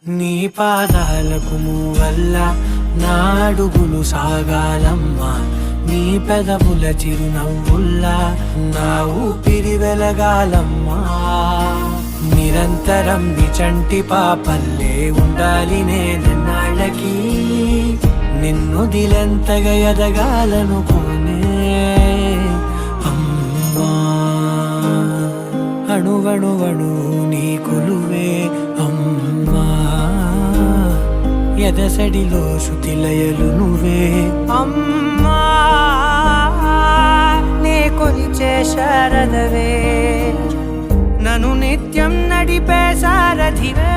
నీ పాదాలకు మూవల్ల నా అడుగులు సాగాలమ్మా, నీ పెదవుల చిరునవ్వుల్లా నా ఊపిరి వెలగాలమ్మా. నిరంతరం నిచంటి పాపల్లే ఉండాలి నేనెన్నాళ్ళకి, నిన్ను దిలెంతగా ఎదగాలనుకోనే అమ్మా. అణువణువణు నీ కొలువే అమ్మా, ఎదసడిలో శృతిలయలు నువ్వే అమ్మా. నే కొలిచే శారదవే, నన్ను నిత్యం నడిపే సారథివే.